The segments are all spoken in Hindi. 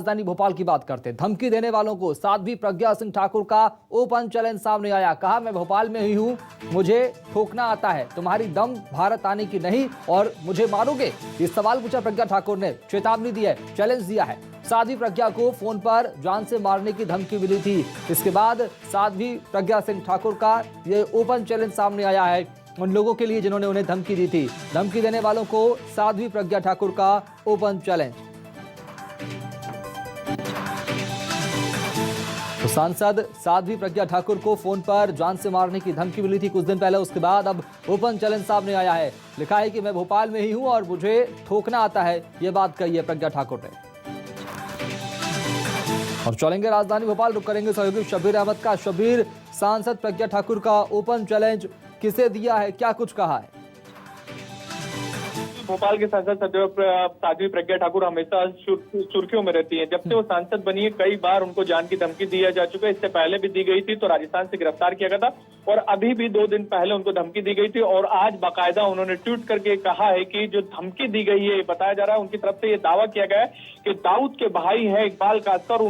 राजधानी भोपाल की बात करते हैं। धमकी देने वालों को साध्वी प्रज्ञा सिंह ठाकुर का ओपन चैलेंज सामने आया। कहा, मैं भोपाल में ही हूं, मुझे ठोकना आता है, तुम्हारी दम भारत आने की नहीं और मुझे मारोगे। इस सवाल पूछा प्रज्ञा ठाकुर ने, चेतावनी दी है, चैलेंज दिया है। साध्वी प्रज्ञा को फोन पर जान से मारने की धमकी मिली थी। इसके बाद साध्वी प्रज्ञा सिंह ठाकुर का यह ओपन चैलेंज सामने आया है उन लोगों के लिए जिन्होंने उन्हें धमकी दी थी। धमकी देने वालों को साध्वी प्रज्ञा ठाकुर का ओपन चैलेंज। तो सांसद साध्वी प्रज्ञा ठाकुर को फोन पर जान से मारने की धमकी मिली थी कुछ दिन पहले। उसके बाद अब ओपन चैलेंज सामने आया है। लिखा है कि मैं भोपाल में ही हूं और मुझे ठोकना आता है, यह बात कही है प्रज्ञा ठाकुर ने। अब चलेंगे राजधानी भोपाल, रुक करेंगे सहयोगी शब्बीर अहमद का। शब्बीर, सांसद प्रज्ञा ठाकुर का ओपन चैलेंज किसे दिया है, क्या कुछ कहा है? भोपाल के सांसद साध्वी प्रज्ञा ठाकुर हमेशा सुर्खियों में रहती हैं। जब से वो सांसद बनी है कई बार उनको जान की धमकी दिया जा चुका है। इससे पहले भी दी गई थी तो राजस्थान से गिरफ्तार किया गया था और अभी भी 2 दिन पहले उनको धमकी दी गई थी और आज बाकायदा उन्होंने ट्वीट करके कहा है कि जो धमकी दी गई है, बताया जा रहा है उनकी तरफ से ये दावा किया गया है कि दाऊद के भाई हैं इकबाल कासकर,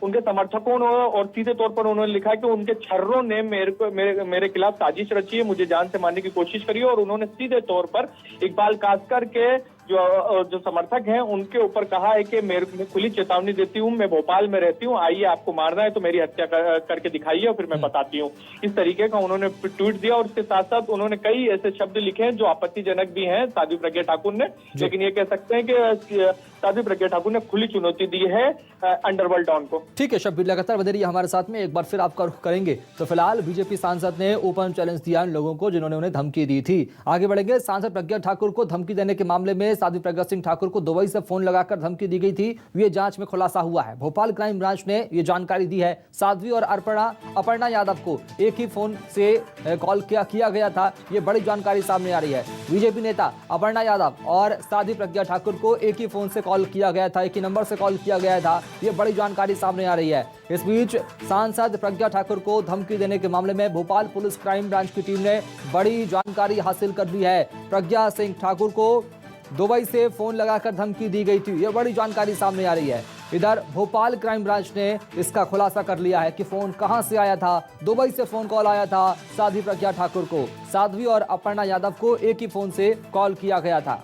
उनके समर्थकों ने और सीधे तौर पर उन्होंने लिखा कि उनके छर्रों ने मेरे खिलाफ साजिश रची है, मुझे जान से मारने की कोशिश करी है और उन्होंने सीधे तौर पर इकबाल कासकर के जो समर्थक हैं उनके ऊपर कहा है कि मैं खुली चेतावनी देती हूं, मैं भोपाल में रहती हूं, आइए आपको मारना है तो मेरी हत्या करके दिखाइए और फिर मैं बताती हूं। इस तरीके का उन्होंने ट्वीट दिया और इसके साथ साथ उन्होंने कई ऐसे शब्द लिखे हैं जो आपत्तिजनक भी हैं साध्वी प्रज्ञा ठाकुर ने, लेकिन ये कह सकते हैं कि साध्वी प्रज्ञा ठाकुर ने खुली चुनौती दी है अंडरवर्ल्ड डॉन को। ठीक है शब्बीर, लगातार बने रहिए हमारे साथ में। एक बार फिर आपका रुख करेंगे। तो फिलहाल बीजेपी सांसद ने ओपन चैलेंज दिया उन लोगों को जिन्होंने उन्हें धमकी दी थी। आगे बढ़ेंगे। सांसद प्रज्ञा ठाकुर को धमकी देने के मामले में साध्वी प्रज्ञा सिंह ठाकुर को दुबई से फोन लगाकर धमकी दी गई थी, ये जांच में खुलासा हुआ है। भोपाल क्राइम ब्रांच ने ये जानकारी दी है। साध्वी और अपर्णा यादव को एक ही फोन से कॉल किया गया था, ये बड़ी जानकारी सामने आ रही है। बीजेपी नेता अपर्णा यादव और साध्वी प्रज्ञा ठाकुर को एक ही फोन से कॉल किया गया था, एक ही नंबर से कॉल किया गया था, ये बड़ी जानकारी सामने आ रही है। इस बीच सांसद प्रज्ञा ठाकुर को धमकी देने के मामले में भोपाल पुलिस क्राइम ब्रांच की टीम ने बड़ी जानकारी हासिल कर ली है। प्रज्ञा सिंह ठाकुर को दुबई से फोन लगाकर धमकी दी गई थी, यह बड़ी जानकारी सामने आ रही है। इधर भोपाल क्राइम ब्रांच ने इसका खुलासा कर लिया है कि फोन कहां से आया था। दुबई से फोन कॉल आया था साध्वी प्रज्ञा ठाकुर को। साध्वी और अपर्णा यादव को एक ही फोन से कॉल किया गया था।